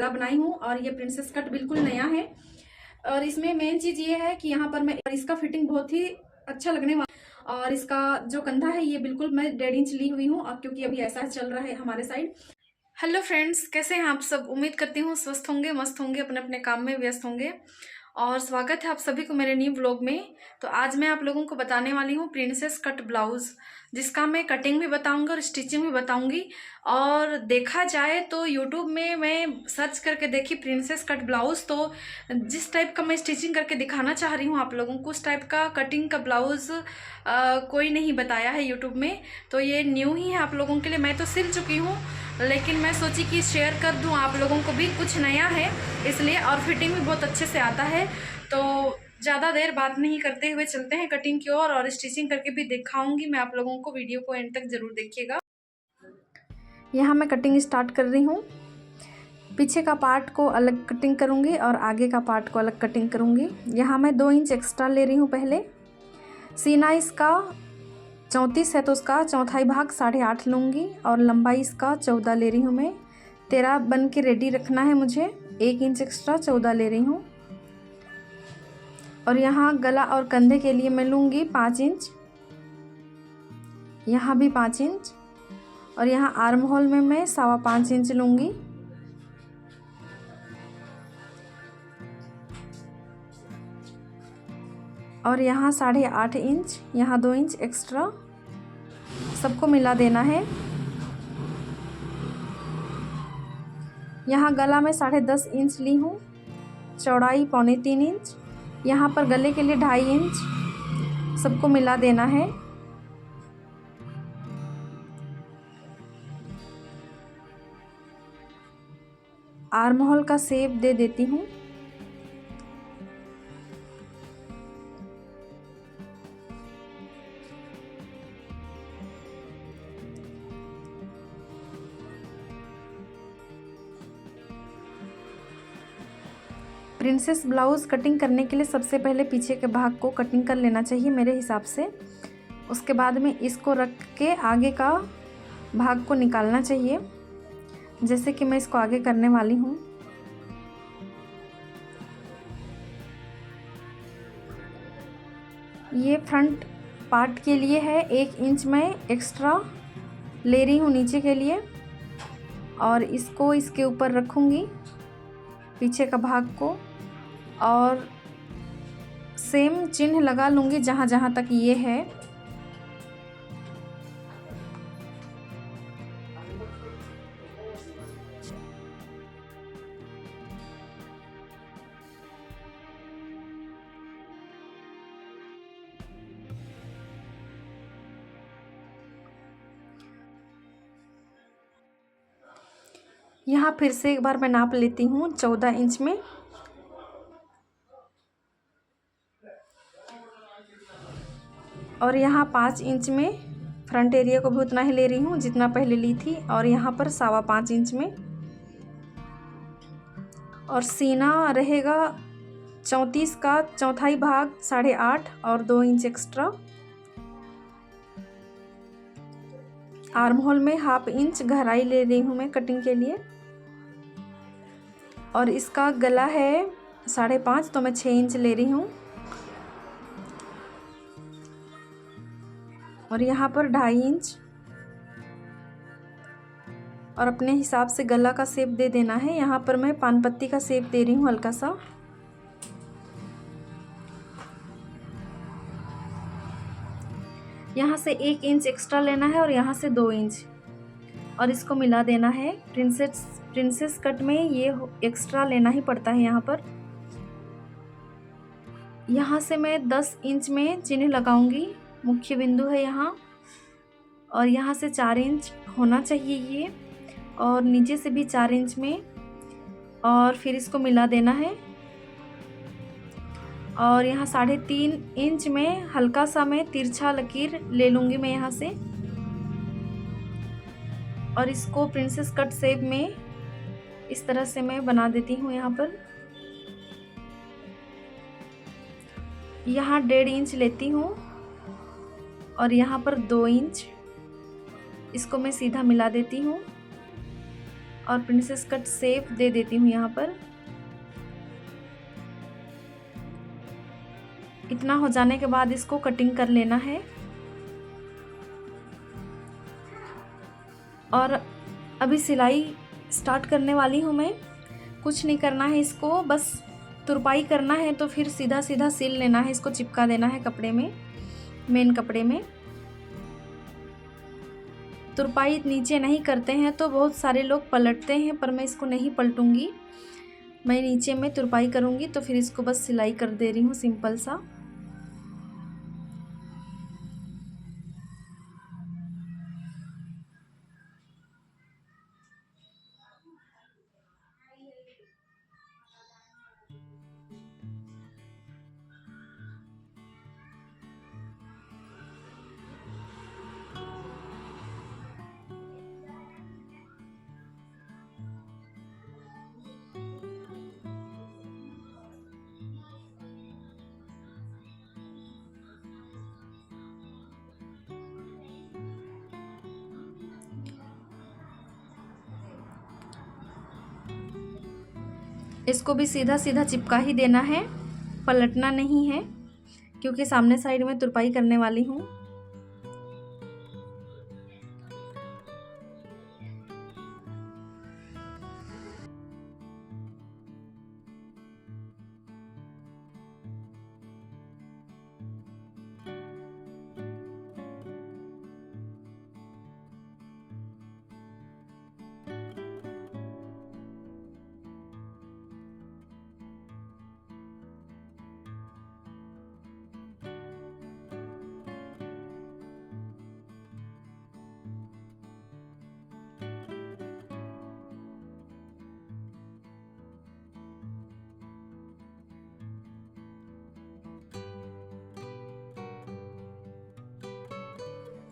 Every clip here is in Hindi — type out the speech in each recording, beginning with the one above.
गला बनाई हूँ और ये प्रिंसेस कट बिल्कुल नया है। और इसमें मेन चीज ये है कि यहाँ पर मैं इसका फिटिंग बहुत ही अच्छा लगने वाला। और इसका जो कंधा है ये बिल्कुल मैं 1.5 इंच ली हुई हूँ, और क्योंकि अभी ऐसा चल रहा है हमारे साइड। हेलो फ्रेंड्स, कैसे हैं आप सब? उम्मीद करती हूँ स्वस्थ होंगे, मस्त होंगे, अपने अपने काम में व्यस्त होंगे। और स्वागत है आप सभी को मेरे न्यू व्लॉग में। तो आज मैं आप लोगों को बताने वाली हूँ प्रिंसेस कट ब्लाउज, जिसका मैं कटिंग भी बताऊंगी और स्टिचिंग भी बताऊंगी। और देखा जाए तो यूट्यूब में मैं सर्च करके देखी प्रिंसेस कट ब्लाउज, तो जिस टाइप का मैं स्टिचिंग करके दिखाना चाह रही हूँ आप लोगों को, उस टाइप का कटिंग का ब्लाउज कोई नहीं बताया है यूट्यूब में। तो ये न्यू ही है आप लोगों के लिए। मैं तो सिल चुकी हूँ, लेकिन मैं सोची कि शेयर कर दूं आप लोगों को भी, कुछ नया है इसलिए। और फिटिंग भी बहुत अच्छे से आता है। तो ज़्यादा देर बात नहीं करते हुए चलते हैं कटिंग की ओर, और स्टिचिंग करके भी दिखाऊंगी मैं आप लोगों को। वीडियो को एंड तक ज़रूर देखिएगा। यहाँ मैं कटिंग स्टार्ट कर रही हूँ। पीछे का पार्ट को अलग कटिंग करूँगी और आगे का पार्ट को अलग कटिंग करूँगी। यहाँ मैं 2 इंच एक्स्ट्रा ले रही हूँ। पहले सीना इसका 34 है तो उसका चौथाई भाग 8.5 लूँगी, और लंबाई इसका 14 ले रही हूँ मैं। 13 बन के रेडी रखना है मुझे। 1 इंच एक्स्ट्रा 14 ले रही हूँ। और यहाँ गला और कंधे के लिए मैं लूँगी 5 इंच, यहाँ भी 5 इंच, और यहाँ आर्म होल में मैं 5.25 इंच लूँगी। और यहाँ 8.5 इंच, यहाँ 2 इंच एक्स्ट्रा, सबको मिला देना है। यहाँ गला में 10.5 इंच ली हूँ, चौड़ाई 2.25 इंच, यहाँ पर गले के लिए 2.5 इंच, सबको मिला देना है। आर्म होल का शेप दे देती हूँ। प्रिंसेस ब्लाउज कटिंग करने के लिए सबसे पहले पीछे के भाग को कटिंग कर लेना चाहिए मेरे हिसाब से। उसके बाद में इसको रख के आगे का भाग को निकालना चाहिए, जैसे कि मैं इसको आगे करने वाली हूँ। ये फ्रंट पार्ट के लिए है। 1 इंच मैं एक्स्ट्रा ले रही हूँ नीचे के लिए, और इसको इसके ऊपर रखूँगी पीछे का भाग को, और सेम चिन्ह लगा लूँगी जहाँ जहाँ तक ये है। यहाँ फिर से एक बार मैं नाप लेती हूँ 14 इंच में। और यहाँ 5 इंच में फ्रंट एरिया को भी उतना ही ले रही हूँ जितना पहले ली थी, और यहाँ पर 5.25 इंच में। और सीना रहेगा 34 का चौथाई भाग 8.5 और 2 इंच एक्स्ट्रा। आर्म होल में 1/2 इंच गहराई ले रही हूँ मैं कटिंग के लिए। और इसका गला है 5.5, तो मैं 6 इंच ले रही हूँ। और यहाँ पर 2.5 इंच, और अपने हिसाब से गला का शेप दे देना है। यहाँ पर मैं पान पत्ती का शेप दे रही हूँ हल्का सा। यहाँ से 1 इंच एक्स्ट्रा लेना है और यहाँ से 2 इंच, और इसको मिला देना है। प्रिंसेस कट में ये एक्स्ट्रा लेना ही पड़ता है। यहाँ पर यहाँ से मैं 10 इंच में चिन्ह लगाऊंगी, मुख्य बिंदु है यहाँ। और यहाँ से 4 इंच होना चाहिए ये, और नीचे से भी 4 इंच में, और फिर इसको मिला देना है। और यहाँ 3.5 इंच में हल्का सा मैं तिरछा लकीर ले लूँगी मैं यहाँ से, और इसको प्रिंसेस कट शेप में इस तरह से मैं बना देती हूँ। यहाँ पर यहाँ 1.5 इंच लेती हूँ, और यहाँ पर 2 इंच, इसको मैं सीधा मिला देती हूँ। और प्रिंसेस कट शेप दे देती हूँ यहाँ पर। इतना हो जाने के बाद इसको कटिंग कर लेना है। और अभी सिलाई स्टार्ट करने वाली हूँ मैं। कुछ नहीं करना है, इसको बस तुरपाई करना है तो फिर सीधा सीधा सिल लेना है। इसको चिपका देना है कपड़े में, मेन कपड़े में। तुरपाई नीचे नहीं करते हैं तो बहुत सारे लोग पलटते हैं, पर मैं इसको नहीं पलटूंगी। मैं नीचे में तुरपाई करूंगी तो फिर इसको बस सिलाई कर दे रही हूँ सिंपल सा। इसको भी सीधा सीधा चिपका ही देना है, पलटना नहीं है, क्योंकि सामने साइड में तुरपाई करने वाली हूँ।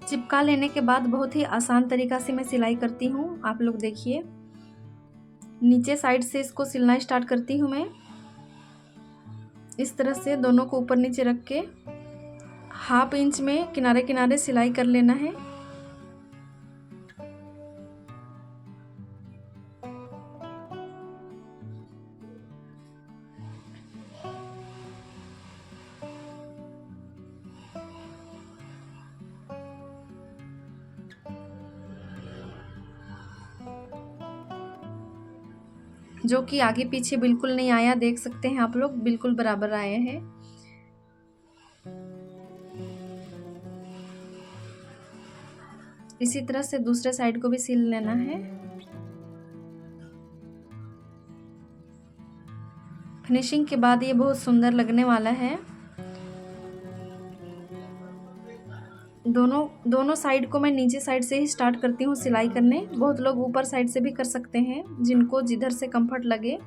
चिपका लेने के बाद बहुत ही आसान तरीका से मैं सिलाई करती हूँ। आप लोग देखिए, नीचे साइड से इसको सिलना स्टार्ट करती हूँ मैं। इस तरह से दोनों को ऊपर नीचे रख के 1/2 इंच में किनारे किनारे सिलाई कर लेना है। जो कि आगे पीछे बिल्कुल नहीं आया, देख सकते हैं आप लोग, बिल्कुल बराबर आए हैं। इसी तरह से दूसरे साइड को भी सिल लेना है। फिनिशिंग के बाद ये बहुत सुंदर लगने वाला है। दोनों साइड को मैं नीचे साइड से ही स्टार्ट करती हूँ सिलाई करने। बहुत लोग ऊपर साइड से भी कर सकते हैं, जिनको जिधर से कंफर्ट लगे।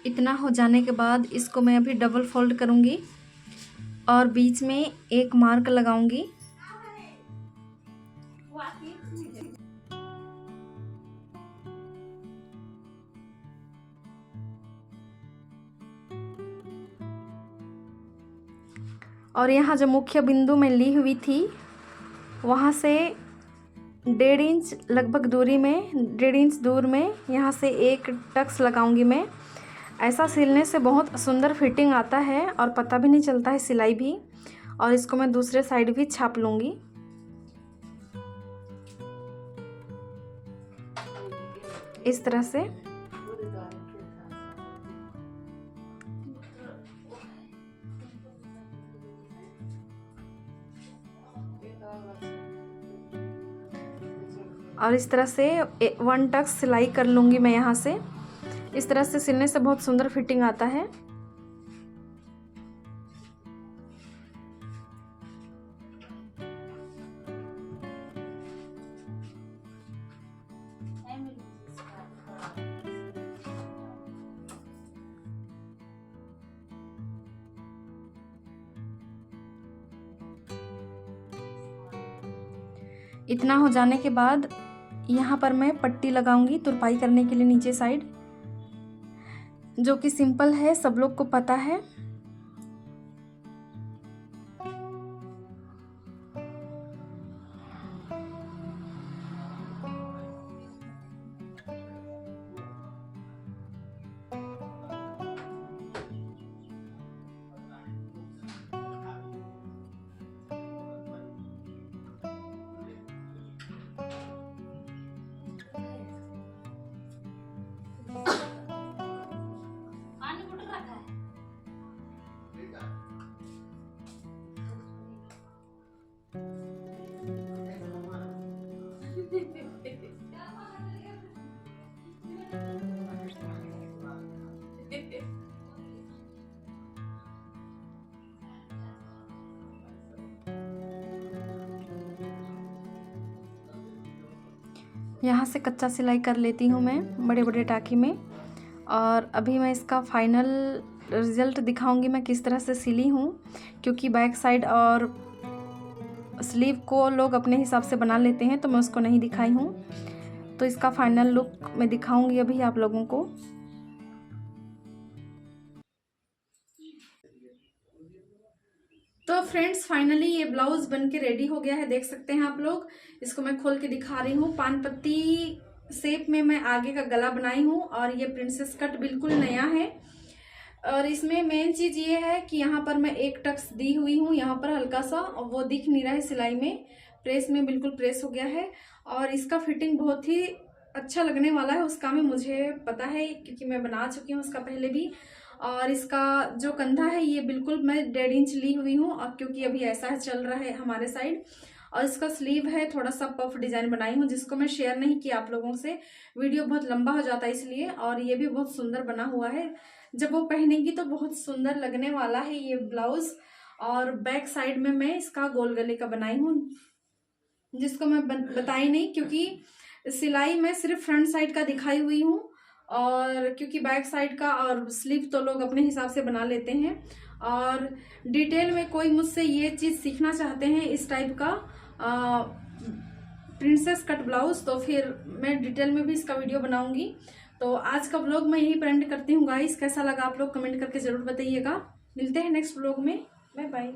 इतना हो जाने के बाद इसको मैं अभी डबल फोल्ड करूँगी और बीच में एक मार्क लगाऊंगी। और यहाँ जो मुख्य बिंदु मैं ली हुई थी, वहाँ से 1.5 इंच लगभग दूरी में, 1.5 इंच दूर में यहाँ से एक टक्स लगाऊंगी मैं। ऐसा सिलने से बहुत सुंदर फिटिंग आता है और पता भी नहीं चलता है सिलाई भी। और इसको मैं दूसरे साइड भी छाप लूँगी। इस तरह से। और इस तरह से 1 टक्स सिलाई कर लूँगी मैं यहाँ से। इस तरह से सिलने से बहुत सुंदर फिटिंग आता है। इतना हो जाने के बाद यहाँ पर मैं पट्टी लगाऊंगी तुरपाई करने के लिए नीचे साइड, जो कि सिंपल है, सब लोग को पता है। यहाँ से कच्चा सिलाई कर लेती हूँ मैं बड़े बड़े टाँकी में, और अभी मैं इसका फाइनल रिज़ल्ट दिखाऊंगी मैं किस तरह से सिली हूँ, क्योंकि बैक साइड और स्लीव को लोग अपने हिसाब से बना लेते हैं, तो मैं उसको नहीं दिखाई हूँ। तो इसका फाइनल लुक मैं दिखाऊंगी अभी आप लोगों को। तो फ्रेंड्स फाइनली ये ब्लाउज बन के रेडी हो गया है, देख सकते हैं आप लोग। इसको मैं खोल के दिखा रही हूँ। पान पत्ती शेप में मैं आगे का गला बनाई हूँ, और ये प्रिंसेस कट बिल्कुल नया है। और इसमें मेन चीज ये है कि यहाँ पर मैं एक टक्स दी हुई हूँ, यहाँ पर हल्का सा, और वो दिख नहीं रहा है सिलाई में, प्रेस में बिल्कुल प्रेस हो गया है। और इसका फिटिंग बहुत ही अच्छा लगने वाला है, उसका में मुझे पता है क्योंकि मैं बना चुकी हूँ उसका पहले भी। और इसका जो कंधा है ये बिल्कुल मैं 1.5 इंच ली हुई हूँ, और क्योंकि अभी ऐसा चल रहा है हमारे साइड। और इसका स्लीव है थोड़ा सा पफ डिजाइन बनाई हूँ, जिसको मैं शेयर नहीं किया आप लोगों से, वीडियो बहुत लंबा हो जाता है इसलिए। और ये भी बहुत सुंदर बना हुआ है, जब वो पहनेगी तो बहुत सुंदर लगने वाला है ये ब्लाउज। और बैक साइड में मैं इसका गोल गले का बनाई हूँ, जिसको मैं बताई नहीं, क्योंकि सिलाई में सिर्फ फ्रंट साइड का दिखाई हुई हूँ, और क्योंकि बैक साइड का और स्लीव तो लोग अपने हिसाब से बना लेते हैं। और डिटेल में कोई मुझसे ये चीज़ सीखना चाहते हैं इस टाइप का प्रिंसेस कट ब्लाउज, तो फिर मैं डिटेल में भी इसका वीडियो बनाऊंगी। तो आज का व्लॉग मैं यही एंड करती हूँ गाइस। कैसा लगा आप लोग कमेंट करके जरूर बताइएगा। मिलते हैं नेक्स्ट व्लॉग में, बाय बाय।